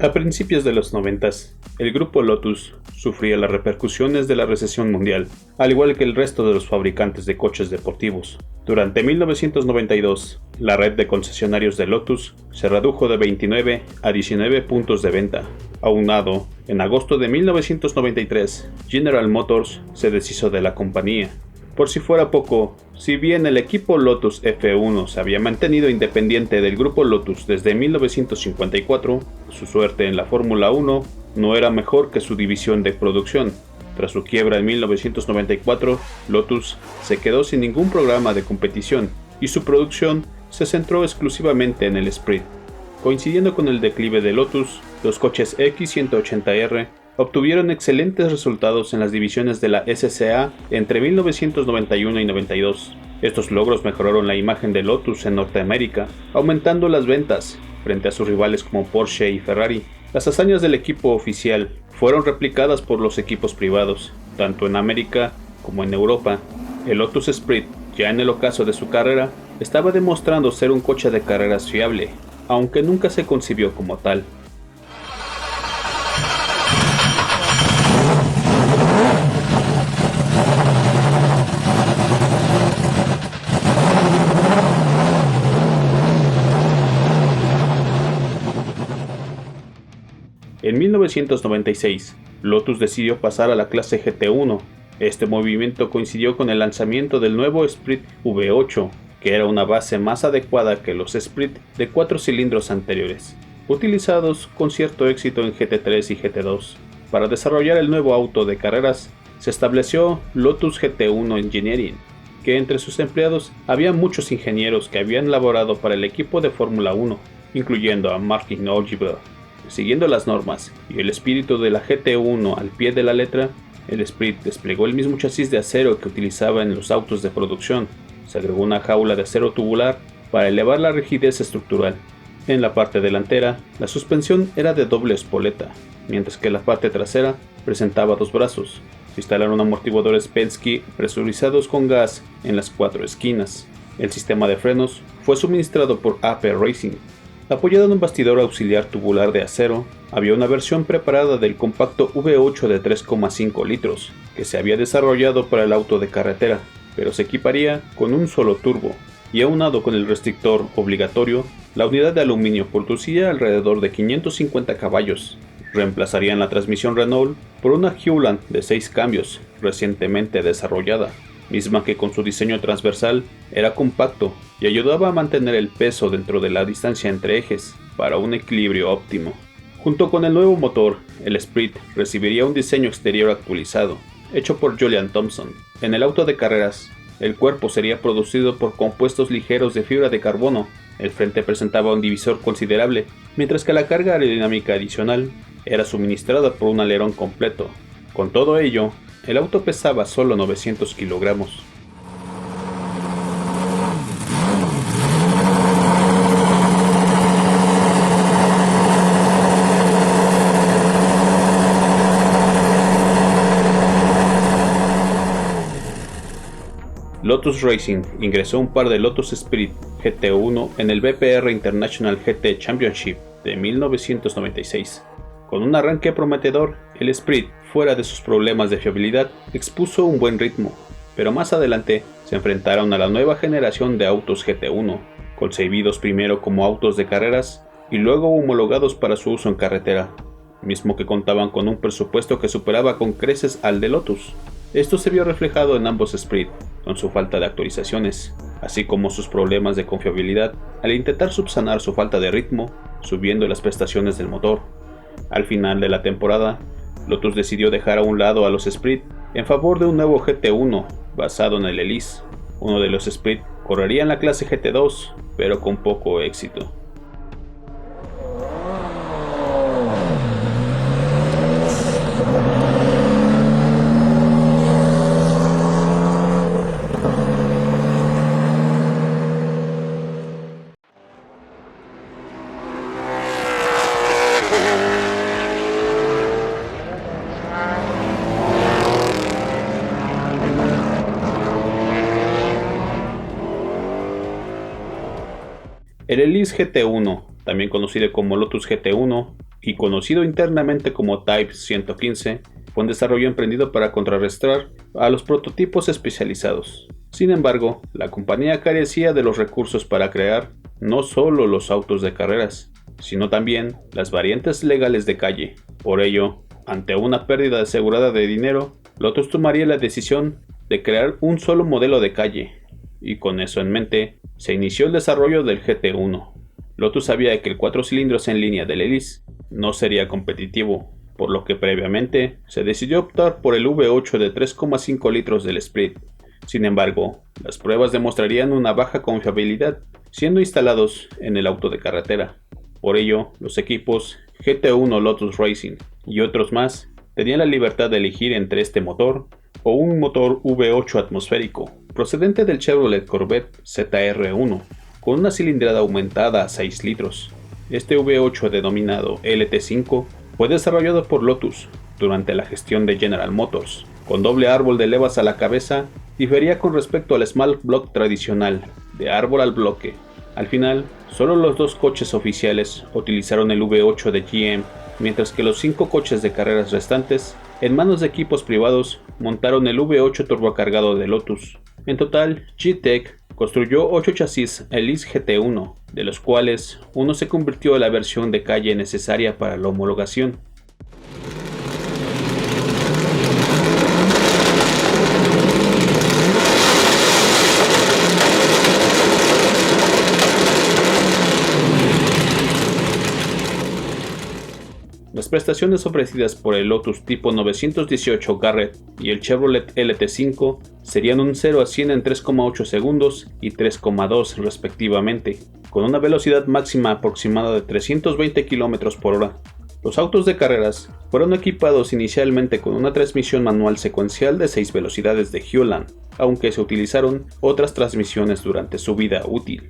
A principios de los 90, el grupo Lotus sufría las repercusiones de la recesión mundial, al igual que el resto de los fabricantes de coches deportivos. Durante 1992, la red de concesionarios de Lotus se redujo de 29 a 19 puntos de venta. Aunado, en agosto de 1993, General Motors se deshizo de la compañía. Por si fuera poco, si bien el equipo Lotus F1 se había mantenido independiente del grupo Lotus desde 1954, su suerte en la Fórmula 1 no era mejor que su división de producción. Tras su quiebra en 1994, Lotus se quedó sin ningún programa de competición y su producción se centró exclusivamente en el sprint. Coincidiendo con el declive de Lotus, los coches X180R obtuvieron excelentes resultados en las divisiones de la SCA entre 1991 y 92. Estos logros mejoraron la imagen de Lotus en Norteamérica, aumentando las ventas frente a sus rivales como Porsche y Ferrari. Las hazañas del equipo oficial fueron replicadas por los equipos privados, tanto en América como en Europa. El Lotus Esprit, ya en el ocaso de su carrera, estaba demostrando ser un coche de carreras fiable, aunque nunca se concibió como tal. En 1996, Lotus decidió pasar a la clase GT1. Este movimiento coincidió con el lanzamiento del nuevo Esprit V8, que era una base más adecuada que los Esprit de 4 cilindros anteriores, utilizados con cierto éxito en GT3 y GT2. Para desarrollar el nuevo auto de carreras, se estableció Lotus GT1 Engineering, que entre sus empleados había muchos ingenieros que habían laborado para el equipo de Fórmula 1, incluyendo a Martin Ogier. Siguiendo las normas y el espíritu de la GT1 al pie de la letra, el Esprit desplegó el mismo chasis de acero que utilizaba en los autos de producción. Se agregó una jaula de acero tubular para elevar la rigidez estructural. En la parte delantera, la suspensión era de doble espoleta, mientras que la parte trasera presentaba 2 brazos. Se instalaron amortiguadores Penske presurizados con gas en las 4 esquinas. El sistema de frenos fue suministrado por AP Racing. Apoyado en un bastidor auxiliar tubular de acero, había una versión preparada del compacto V8 de 3,5 litros, que se había desarrollado para el auto de carretera, pero se equiparía con un solo turbo, y aunado con el restrictor obligatorio, la unidad de aluminio producía alrededor de 550 caballos. Reemplazarían la transmisión Renault por una Hewland de 6 cambios, recientemente desarrollada, misma que con su diseño transversal era compacto y ayudaba a mantener el peso dentro de la distancia entre ejes para un equilibrio óptimo. Junto con el nuevo motor, el Esprit recibiría un diseño exterior actualizado, hecho por Julian Thompson. En el auto de carreras, el cuerpo sería producido por compuestos ligeros de fibra de carbono. El frente presentaba un divisor considerable, mientras que la carga aerodinámica adicional era suministrada por un alerón completo. Con todo ello, el auto pesaba solo 900 kilogramos. Lotus Racing ingresó un par de Lotus Esprit GT1 en el BPR International GT Championship de 1996. Con un arranque prometedor, el Esprit, fuera de sus problemas de fiabilidad, expuso un buen ritmo, pero más adelante se enfrentaron a la nueva generación de autos GT1, concebidos primero como autos de carreras y luego homologados para su uso en carretera, mismo que contaban con un presupuesto que superaba con creces al de Lotus. Esto se vio reflejado en ambos Esprit, con su falta de actualizaciones, así como sus problemas de confiabilidad al intentar subsanar su falta de ritmo, subiendo las prestaciones del motor. Al final de la temporada, Lotus decidió dejar a un lado a los Esprit en favor de un nuevo GT1 basado en el Elise. Uno de los Esprit correría en la clase GT2, pero con poco éxito. El Elise GT1, también conocido como Lotus GT1, y conocido internamente como Type 115, fue un desarrollo emprendido para contrarrestar a los prototipos especializados. Sin embargo, la compañía carecía de los recursos para crear no solo los autos de carreras, sino también las variantes legales de calle. Por ello, ante una pérdida asegurada de dinero, Lotus tomaría la decisión de crear un solo modelo de calle, y con eso en mente, se inició el desarrollo del GT1. Lotus sabía que el 4 cilindros en línea del Elise no sería competitivo, por lo que previamente se decidió optar por el V8 de 3,5 litros del Sprint. Sin embargo, las pruebas demostrarían una baja confiabilidad, siendo instalados en el auto de carretera. Por ello, los equipos GT1 Lotus Racing y otros más tenían la libertad de elegir entre este motor o un motor V8 atmosférico procedente del Chevrolet Corvette ZR1 con una cilindrada aumentada a 6 litros. Este V8 denominado LT5 fue desarrollado por Lotus durante la gestión de General Motors. Con doble árbol de levas a la cabeza, difería con respecto al Small Block tradicional, de árbol al bloque. Al final, solo los 2 coches oficiales utilizaron el V8 de GM, mientras que los 5 coches de carreras restantes, en manos de equipos privados, montaron el V8 turbocargado de Lotus. En total, G-Tech construyó 8 chasis Elise GT1, de los cuales uno se convirtió en la versión de calle necesaria para la homologación. Las prestaciones ofrecidas por el Lotus tipo 918 Garrett y el Chevrolet LT5 serían un 0 a 100 en 3,8 segundos y 3,2 respectivamente, con una velocidad máxima aproximada de 320 km por hora. Los autos de carreras fueron equipados inicialmente con una transmisión manual secuencial de 6 velocidades de Hewland, aunque se utilizaron otras transmisiones durante su vida útil.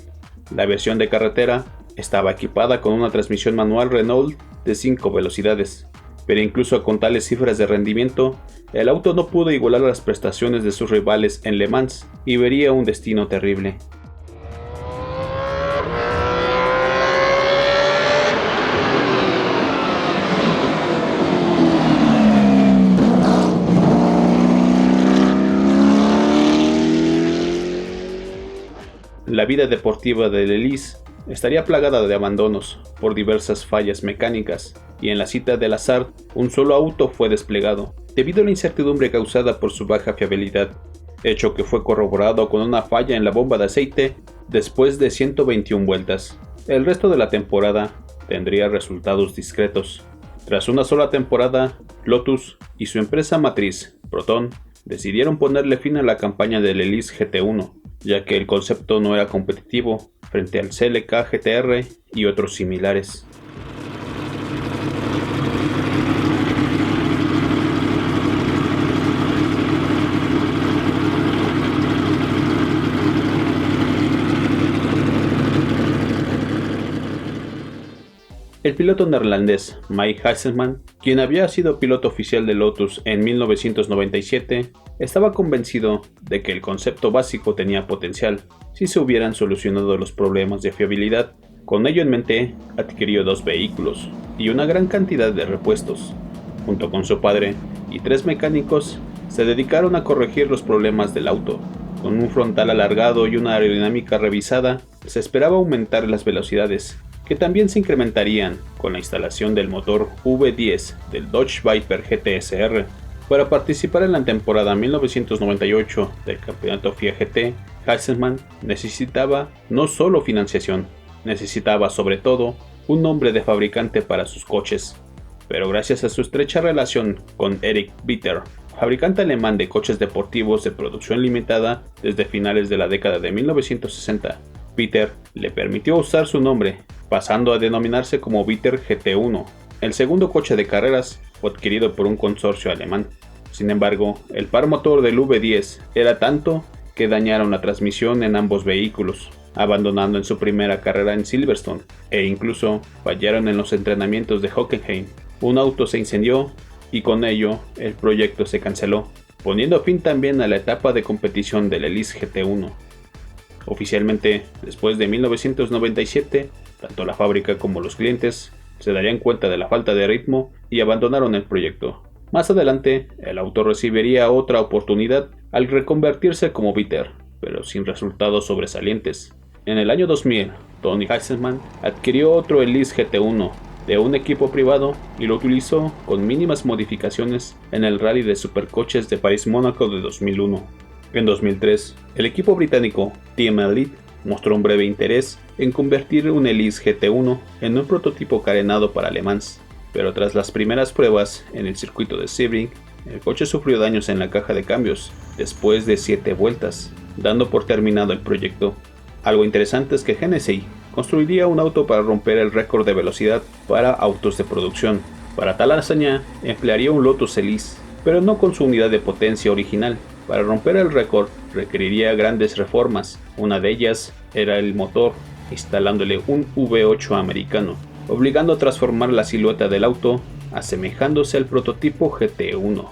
La versión de carretera estaba equipada con una transmisión manual Renault de 5 velocidades, pero incluso con tales cifras de rendimiento, el auto no pudo igualar las prestaciones de sus rivales en Le Mans y vería un destino terrible. La vida deportiva del Elise estaría plagada de abandonos por diversas fallas mecánicas, y en la cita del azar, un solo auto fue desplegado, debido a la incertidumbre causada por su baja fiabilidad, hecho que fue corroborado con una falla en la bomba de aceite después de 121 vueltas. El resto de la temporada tendría resultados discretos. Tras una sola temporada, Lotus y su empresa matriz, Proton, decidieron ponerle fin a la campaña del Elise GT1, ya que el concepto no era competitivo frente al CLK GTR y otros similares. El piloto neerlandés Mike Hasselman, quien había sido piloto oficial de Lotus en 1997, estaba convencido de que el concepto básico tenía potencial si se hubieran solucionado los problemas de fiabilidad. Con ello en mente, adquirió 2 vehículos y una gran cantidad de repuestos. Junto con su padre y 3 mecánicos, se dedicaron a corregir los problemas del auto. Con un frontal alargado y una aerodinámica revisada, se esperaba aumentar las velocidades, que también se incrementarían con la instalación del motor V10 del Dodge Viper GT-SR. Para participar en la temporada 1998 del campeonato FIA GT, Hasselman necesitaba no solo financiación, necesitaba sobre todo un nombre de fabricante para sus coches. Pero gracias a su estrecha relación con Erich Bitter, fabricante alemán de coches deportivos de producción limitada desde finales de la década de 1960, Bitter le permitió usar su nombre, pasando a denominarse como Bitter GT1. El segundo coche de carreras fue adquirido por un consorcio alemán. Sin embargo, el par motor del V10 era tanto que dañaron la transmisión en ambos vehículos, abandonando en su primera carrera en Silverstone, e incluso fallaron en los entrenamientos de Hockenheim. Un auto se incendió y con ello el proyecto se canceló, poniendo fin también a la etapa de competición del Elise GT1. Oficialmente, después de 1997, tanto la fábrica como los clientes se darían cuenta de la falta de ritmo y abandonaron el proyecto. Más adelante, el auto recibiría otra oportunidad al reconvertirse como bíter, pero sin resultados sobresalientes. En el año 2000, Tony Heisenman adquirió otro Elise GT1 de un equipo privado y lo utilizó con mínimas modificaciones en el Rally de Supercoches de París-Mónaco de 2001. En 2003, el equipo británico Team Elite mostró un breve interés en convertir un Elise GT1 en un prototipo carenado para Le Mans, pero tras las primeras pruebas en el circuito de Sebring, el coche sufrió daños en la caja de cambios después de 7 vueltas, dando por terminado el proyecto. Algo interesante es que Hennessy construiría un auto para romper el récord de velocidad para autos de producción. Para tal hazaña, emplearía un Lotus Elise, pero no con su unidad de potencia original. Para romper el récord, requeriría grandes reformas. Una de ellas era el motor, instalándole un V8 americano, obligando a transformar la silueta del auto, asemejándose al prototipo GT1.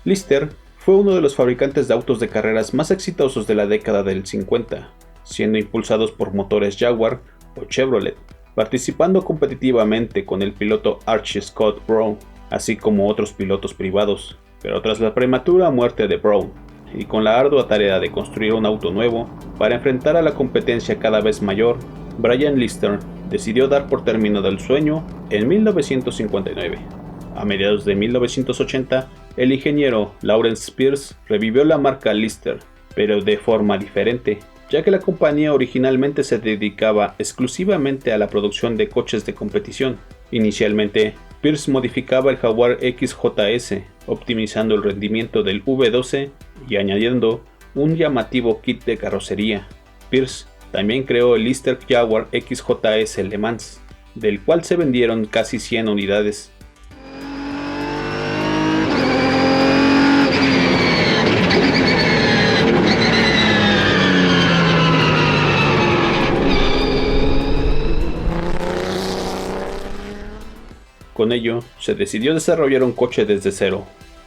Lister fue uno de los fabricantes de autos de carreras más exitosos de la década del 50, siendo impulsados por motores Jaguar o Chevrolet, participando competitivamente con el piloto Archie Scott Brown, así como otros pilotos privados. Pero tras la prematura muerte de Brown, y con la ardua tarea de construir un auto nuevo para enfrentar a la competencia cada vez mayor, Brian Lister decidió dar por terminado el sueño en 1959. A mediados de 1980, el ingeniero Lawrence Pierce revivió la marca Lister, pero de forma diferente, ya que la compañía originalmente se dedicaba exclusivamente a la producción de coches de competición. Inicialmente, Pierce modificaba el Jaguar XJS, optimizando el rendimiento del V12 y añadiendo un llamativo kit de carrocería. Pierce también creó el Lister Jaguar XJS Le Mans, del cual se vendieron casi 100 unidades. Con ello, se decidió desarrollar un coche desde cero,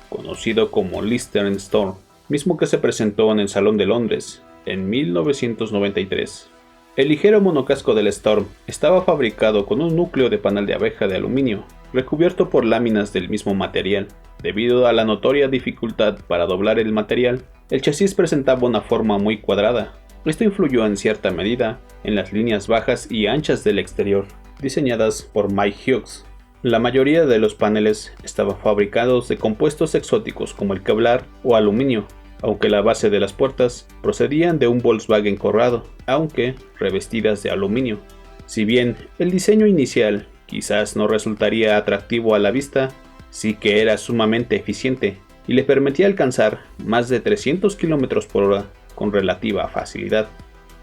conocido como Lister Storm, mismo que se presentó en el Salón de Londres en 1993. El ligero monocasco del Storm estaba fabricado con un núcleo de panal de abeja de aluminio, recubierto por láminas del mismo material. Debido a la notoria dificultad para doblar el material, el chasis presentaba una forma muy cuadrada. Esto influyó en cierta medida en las líneas bajas y anchas del exterior, diseñadas por Mike Hughes. La mayoría de los paneles estaban fabricados de compuestos exóticos como el Kevlar o aluminio, aunque la base de las puertas procedían de un Volkswagen Corrado, aunque revestidas de aluminio. Si bien el diseño inicial quizás no resultaría atractivo a la vista, sí que era sumamente eficiente y le permitía alcanzar más de 300 km por hora con relativa facilidad.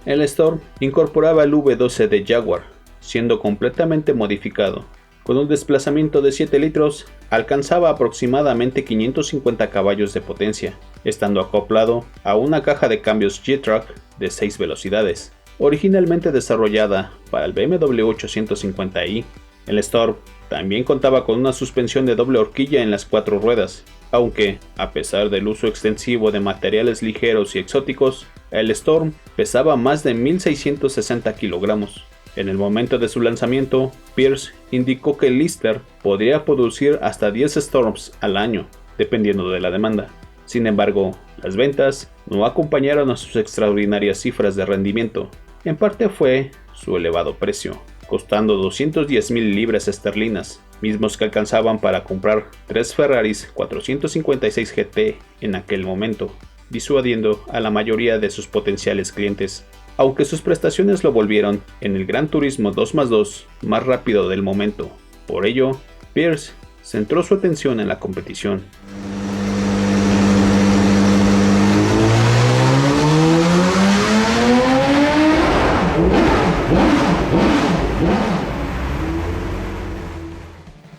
El Storm incorporaba el V12 de Jaguar, siendo completamente modificado. Con un desplazamiento de 7 litros, alcanzaba aproximadamente 550 caballos de potencia, estando acoplado a una caja de cambios G-Track de 6 velocidades, originalmente desarrollada para el BMW 850i. El Storm también contaba con una suspensión de doble horquilla en las 4 ruedas, aunque, a pesar del uso extensivo de materiales ligeros y exóticos, el Storm pesaba más de 1.660 kilogramos. En el momento de su lanzamiento, Pierce indicó que Lister podría producir hasta 10 Storms al año, dependiendo de la demanda. Sin embargo, las ventas no acompañaron a sus extraordinarias cifras de rendimiento. En parte fue su elevado precio, costando 210.000 libras esterlinas, mismos que alcanzaban para comprar 3 Ferraris 456 GT en aquel momento, disuadiendo a la mayoría de sus potenciales clientes. Aunque sus prestaciones lo volvieron en el Gran Turismo 2x2 más rápido del momento. Por ello, Pierce centró su atención en la competición.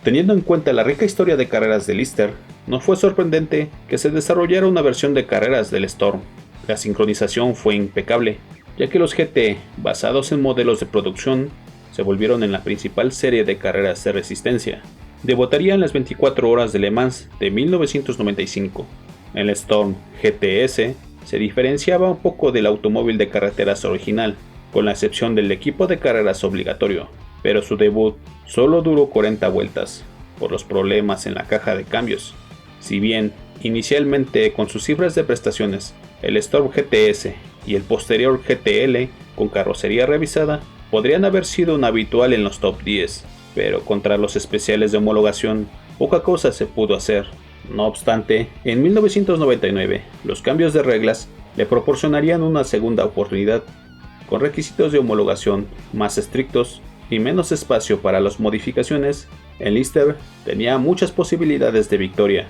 Teniendo en cuenta la rica historia de carreras de Lister, no fue sorprendente que se desarrollara una versión de carreras del Storm. La sincronización fue impecable, ya que los GT, basados en modelos de producción, se volvieron en la principal serie de carreras de resistencia. Debutaría en las 24 horas de Le Mans de 1995. El Storm GTS se diferenciaba un poco del automóvil de carreteras original, con la excepción del equipo de carreras obligatorio, pero su debut solo duró 40 vueltas, por los problemas en la caja de cambios. Si bien, inicialmente con sus cifras de prestaciones, el Storm GTS y el posterior GTL con carrocería revisada podrían haber sido un habitual en los top 10, pero contra los especiales de homologación, poca cosa se pudo hacer. No obstante, en 1999, los cambios de reglas le proporcionarían una segunda oportunidad, con requisitos de homologación más estrictos y menos espacio para las modificaciones. El Lister tenía muchas posibilidades de victoria.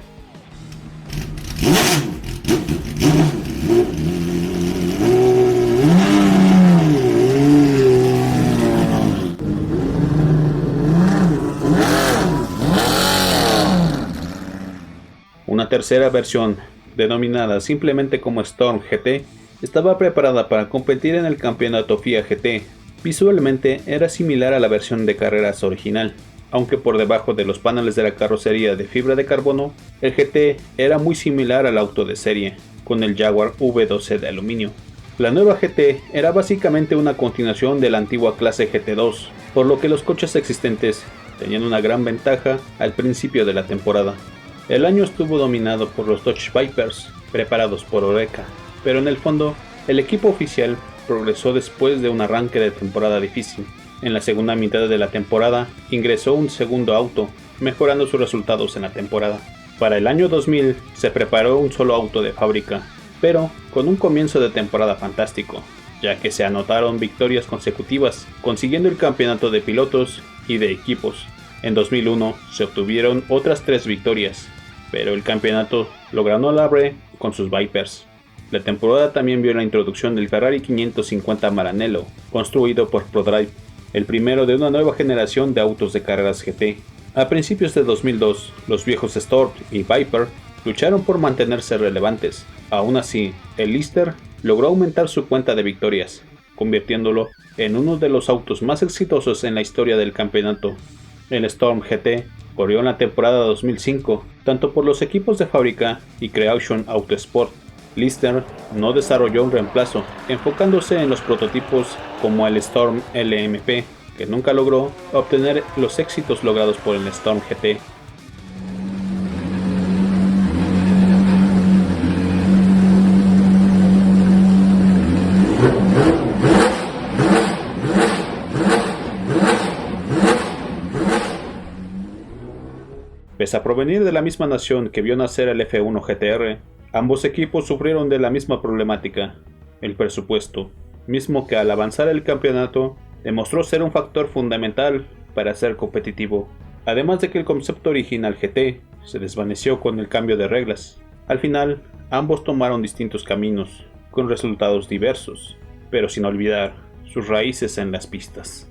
Una tercera versión, denominada simplemente como Storm GT, estaba preparada para competir en el campeonato FIA GT. Visualmente era similar a la versión de carreras original, aunque por debajo de los paneles de la carrocería de fibra de carbono, el GT era muy similar al auto de serie, con el Jaguar V12 de aluminio. La nueva GT era básicamente una continuación de la antigua clase GT2, por lo que los coches existentes tenían una gran ventaja al principio de la temporada. El año estuvo dominado por los Dodge Vipers, preparados por Oreca, pero en el fondo, el equipo oficial progresó después de un arranque de temporada difícil. En la segunda mitad de la temporada, ingresó un segundo auto, mejorando sus resultados en la temporada. Para el año 2000, se preparó un solo auto de fábrica, pero con un comienzo de temporada fantástico, ya que se anotaron victorias consecutivas, consiguiendo el campeonato de pilotos y de equipos. En 2001 se obtuvieron otras 3 victorias, pero el campeonato lo ganó Larre con sus Vipers. La temporada también vio la introducción del Ferrari 550 Maranello, construido por ProDrive, el primero de una nueva generación de autos de carreras GT. A principios de 2002, los viejos Storm y Viper lucharon por mantenerse relevantes. Aún así, el Lister logró aumentar su cuenta de victorias, convirtiéndolo en uno de los autos más exitosos en la historia del campeonato. El Storm GT corrió en la temporada 2005, tanto por los equipos de fábrica y Creation Autosport. Lister no desarrolló un reemplazo, enfocándose en los prototipos como el Storm LMP, que nunca logró obtener los éxitos logrados por el Storm GT. Pese a provenir de la misma nación que vio nacer el F1 GTR, ambos equipos sufrieron de la misma problemática, el presupuesto, mismo que al avanzar el campeonato demostró ser un factor fundamental para ser competitivo, además de que el concepto original GT se desvaneció con el cambio de reglas. Al final, ambos tomaron distintos caminos, con resultados diversos, pero sin olvidar sus raíces en las pistas.